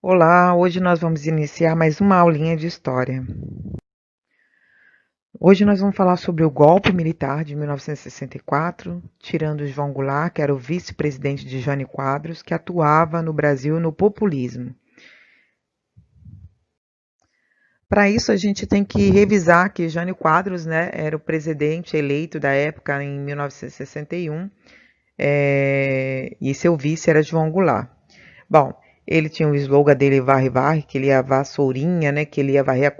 Olá, hoje nós vamos iniciar mais uma aulinha de história. Hoje nós vamos falar sobre o golpe militar de 1964, tirando João Goulart, que era o vice-presidente de Jânio Quadros, que atuava no Brasil no populismo. Para isso a gente tem que revisar que Jânio Quadros, né, era o presidente eleito da época em 1961, e seu vice era João Goulart. Bom, ele tinha o slogan dele Varre Varre, que ele ia vassourinha, né? Que ele ia varrer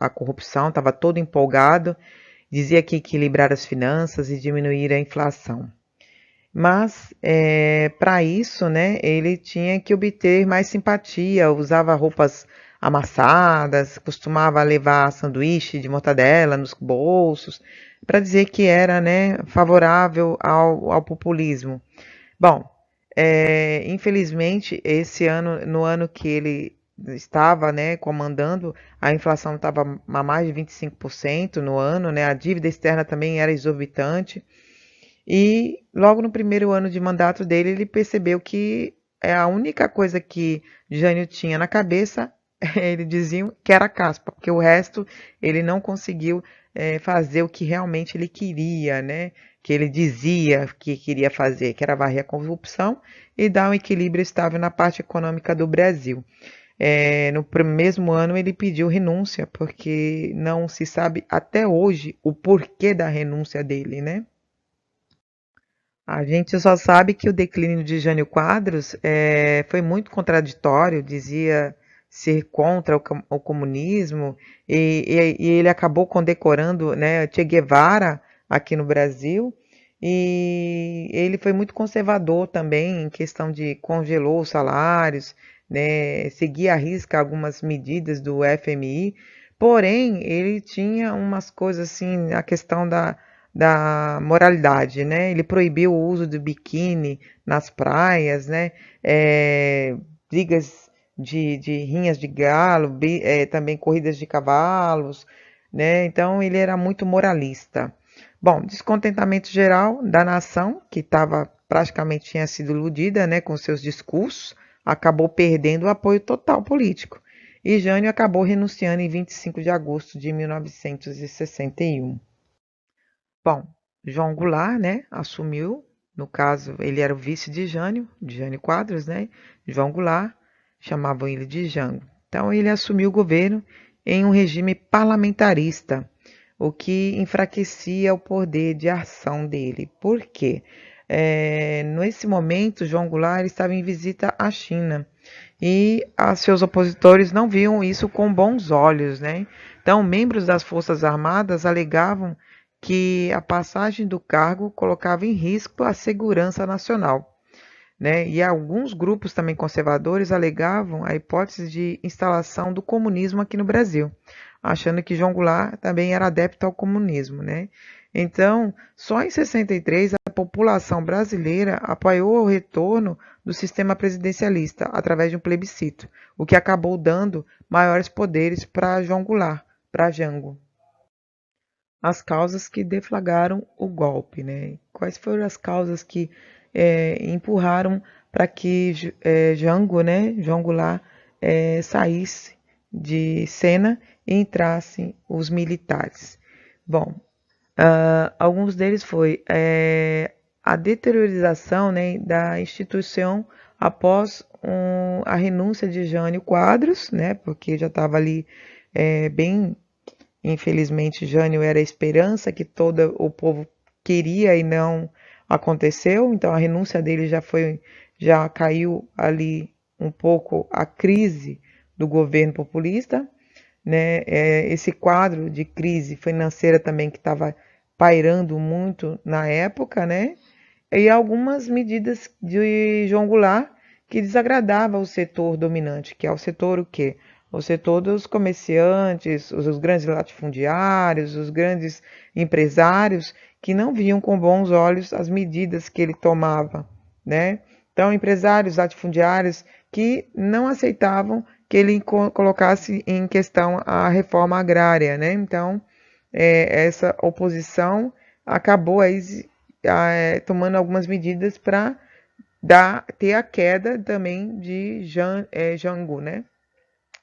a corrupção, estava todo empolgado, dizia que equilibrar as finanças e diminuir a inflação. Mas, para isso, né, ele tinha que obter mais simpatia, usava roupas amassadas, costumava levar sanduíche de mortadela nos bolsos, para dizer que era, né, favorável ao populismo. Bom, infelizmente, esse ano, no ano que ele estava, né, comandando, a inflação estava a mais de 25% no ano, né, a dívida externa também era exorbitante, e logo no primeiro ano de mandato dele, ele percebeu que a única coisa que Jânio tinha na cabeça, ele dizia que era caspa, porque o resto ele não conseguiu fazer o que realmente ele queria, né? Que ele dizia que queria fazer, que era varrer a corrupção e dar um equilíbrio estável na parte econômica do Brasil. No mesmo ano ele pediu renúncia, porque não se sabe até hoje o porquê da renúncia dele, né? A gente só sabe que o declínio de Jânio Quadros foi muito contraditório, dizia ser contra o comunismo, e ele acabou condecorando, né, Che Guevara aqui no Brasil, e ele foi muito conservador também em questão de congelou os salários, né, seguia à risca algumas medidas do FMI, porém ele tinha umas coisas assim, a questão da moralidade, né? Ele proibiu o uso do biquíni nas praias, né? Brigas de rinhas de galo, também corridas de cavalos, né? Então ele era muito moralista. Bom, descontentamento geral da nação, que estava praticamente tinha sido iludida, né, com seus discursos, acabou perdendo o apoio total político. E Jânio acabou renunciando em 25 de agosto de 1961. Bom, João Goulart, né, assumiu, no caso, ele era o vice de Jânio Quadros, né? João Goulart, chamavam ele de Jango. Então ele assumiu o governo em um regime parlamentarista, o que enfraquecia o poder de ação dele. Por quê? Nesse momento, João Goulart estava em visita à China e seus opositores não viam isso com bons olhos, né? Então, membros das Forças Armadas alegavam que a passagem do cargo colocava em risco a segurança nacional, né? E alguns grupos também conservadores alegavam a hipótese de instalação do comunismo aqui no Brasil, achando que João Goulart também era adepto ao comunismo, né? Então, só em 63 a população brasileira apoiou o retorno do sistema presidencialista através de um plebiscito, o que acabou dando maiores poderes para João Goulart, para Jango. As causas que deflagraram o golpe, né? Quais foram as causas que empurraram para que Jango, né, João Goulart, saísse de cena e entrassem os militares? Bom, alguns deles foi a deteriorização, né, da instituição após a renúncia de Jânio Quadros, né, porque já estava ali bem. Infelizmente, Jânio era a esperança que todo o povo queria e não aconteceu. Então, a renúncia dele já caiu ali um pouco a crise do governo populista, né? Esse quadro de crise financeira também que estava pairando muito na época, né? E algumas medidas de João Goulart que desagradava o setor dominante, que é o setor o quê? O setor dos comerciantes, os grandes latifundiários, os grandes empresários que não viam com bons olhos as medidas que ele tomava, né? Então, empresários latifundiários que não aceitavam que ele colocasse em questão a reforma agrária, né? Então, essa oposição acabou aí tomando algumas medidas para ter a queda também de Jango, né?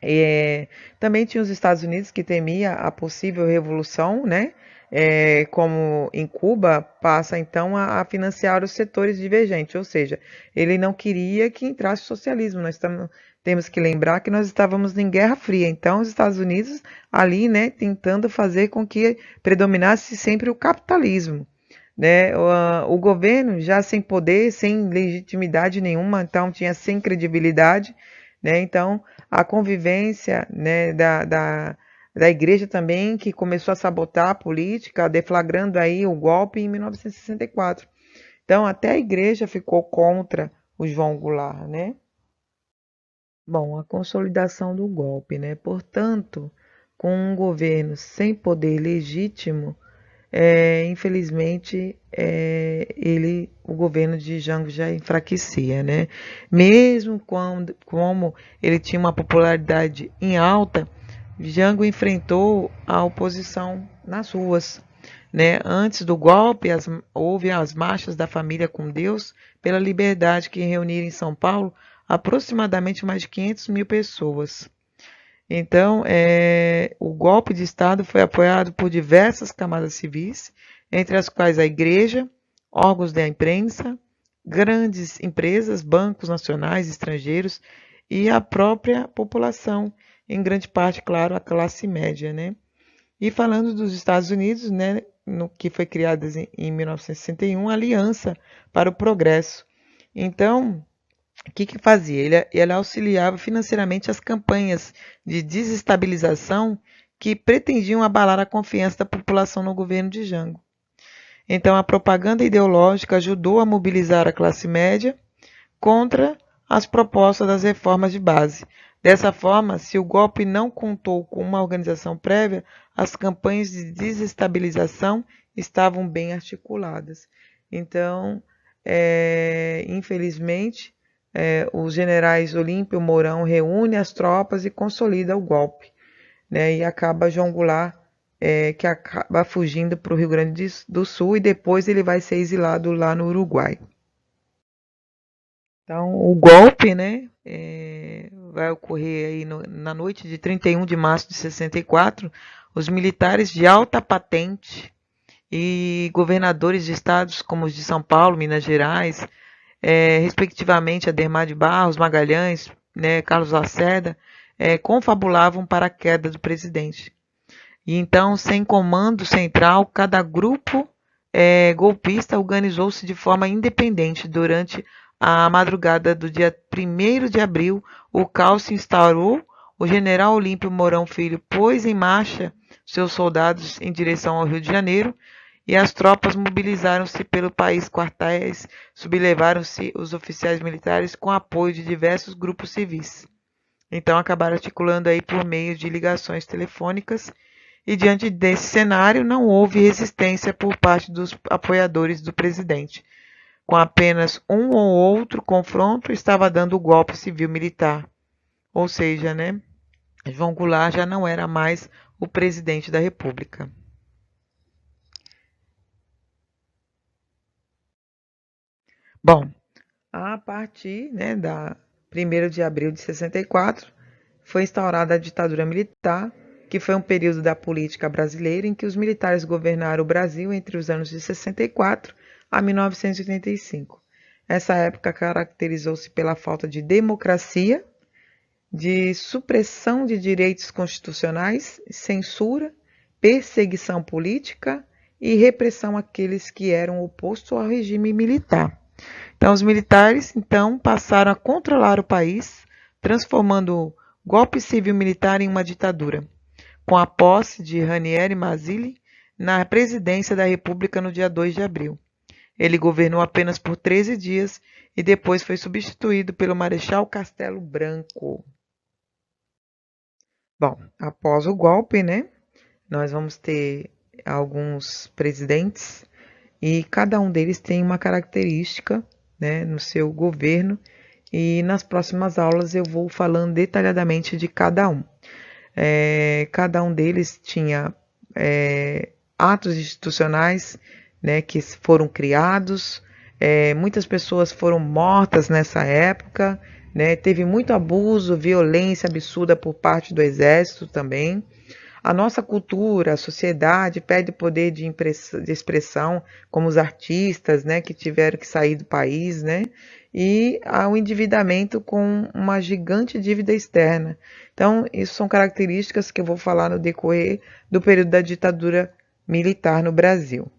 É, também tinha os Estados Unidos que temia a possível revolução, né? Como em Cuba, passa então a financiar os setores divergentes, ou seja, ele não queria que entrasse o socialismo. Temos que lembrar que nós estávamos em Guerra Fria, então os Estados Unidos ali, né, tentando fazer com que predominasse sempre o capitalismo, né? O governo já sem poder, sem legitimidade nenhuma, então tinha sem credibilidade, né? Então a convivência, né, da igreja também, que começou a sabotar a política, deflagrando aí o golpe em 1964. Então até a igreja ficou contra o João Goulart, né? Bom, a consolidação do golpe, né? Portanto, com um governo sem poder legítimo, infelizmente, o governo de Jango já enfraquecia, né? Mesmo como ele tinha uma popularidade em alta, Jango enfrentou a oposição nas ruas, né? Antes do golpe, houve as marchas da família com Deus pela liberdade que reuniram em São Paulo aproximadamente mais de 500 mil pessoas. Então, o golpe de Estado foi apoiado por diversas camadas civis, entre as quais a igreja, órgãos da imprensa, grandes empresas, bancos nacionais, estrangeiros e a própria população, em grande parte, claro, a classe média, né? E falando dos Estados Unidos, né, no que foi criada em 1961, a Aliança para o Progresso. Então, o que fazia? Ele auxiliava financeiramente as campanhas de desestabilização que pretendiam abalar a confiança da população no governo de Jango. Então, a propaganda ideológica ajudou a mobilizar a classe média contra as propostas das reformas de base. Dessa forma, se o golpe não contou com uma organização prévia, as campanhas de desestabilização estavam bem articuladas. Então, infelizmente, os generais Olímpio Mourão reúne as tropas e consolida o golpe, né? E acaba João Goulart, que acaba fugindo para o Rio Grande do Sul e depois ele vai ser exilado lá no Uruguai. Então, o golpe, né, vai ocorrer aí na noite de 31 de março de 64. Os militares de alta patente e governadores de estados como os de São Paulo, Minas Gerais, respectivamente Adhemar de Barros, Magalhães, né, Carlos Lacerda, confabulavam para a queda do presidente. E então, sem comando central, cada grupo golpista organizou-se de forma independente. Durante a madrugada do dia 1º de abril, o caos se instaurou. O general Olímpio Mourão Filho pôs em marcha seus soldados em direção ao Rio de Janeiro e as tropas mobilizaram-se pelo país, quartéis, sublevaram-se os oficiais militares com apoio de diversos grupos civis. Então acabaram articulando aí por meio de ligações telefônicas e diante desse cenário não houve resistência por parte dos apoiadores do presidente. Com apenas um ou outro confronto, estava dando o golpe civil-militar. Ou seja, né, João Goulart já não era mais o presidente da República. Bom, a partir, né, da 1º de abril de 64, foi instaurada a ditadura militar, que foi um período da política brasileira em que os militares governaram o Brasil entre os anos de 64 a 1985. Essa época caracterizou-se pela falta de democracia, de supressão de direitos constitucionais, censura, perseguição política e repressão àqueles que eram opostos ao regime militar. Então, os militares então passaram a controlar o país, transformando o golpe civil-militar em uma ditadura, com a posse de Ranieri Mazzilli na presidência da República no dia 2 de abril. Ele governou apenas por 13 dias e depois foi substituído pelo Marechal Castelo Branco. Bom, após o golpe, né, nós vamos ter alguns presidentes e cada um deles tem uma característica, né, no seu governo, e nas próximas aulas eu vou falando detalhadamente de cada um. Cada um deles tinha atos institucionais, né, que foram criados, muitas pessoas foram mortas nessa época, né? Teve muito abuso, violência absurda por parte do exército também. A nossa cultura, a sociedade perde poder de expressão, como os artistas, né, que tiveram que sair do país, né, e há um endividamento com uma gigante dívida externa. Então, isso são características que eu vou falar no decorrer do período da ditadura militar no Brasil.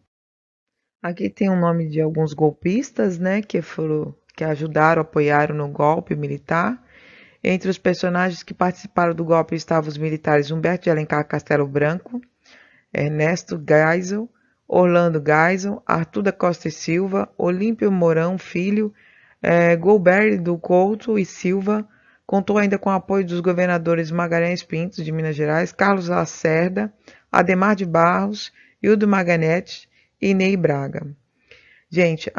Aqui tem o nome de alguns golpistas, né, que ajudaram, apoiaram no golpe militar. Entre os personagens que participaram do golpe estavam os militares Humberto de Alencar Castelo Branco, Ernesto Geisel, Orlando Geisel, Arthur da Costa e Silva, Olímpio Mourão Filho, Golbery do Couto e Silva. Contou ainda com o apoio dos governadores Magalhães Pinto, de Minas Gerais, Carlos Lacerda, Ademar de Barros, Hildo Maganete e Ney Braga. Gente,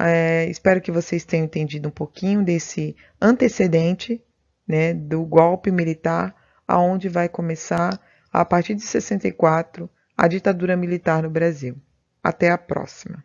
espero que vocês tenham entendido um pouquinho desse antecedente, né, do golpe militar, aonde vai começar, a partir de 64, a ditadura militar no Brasil. Até a próxima.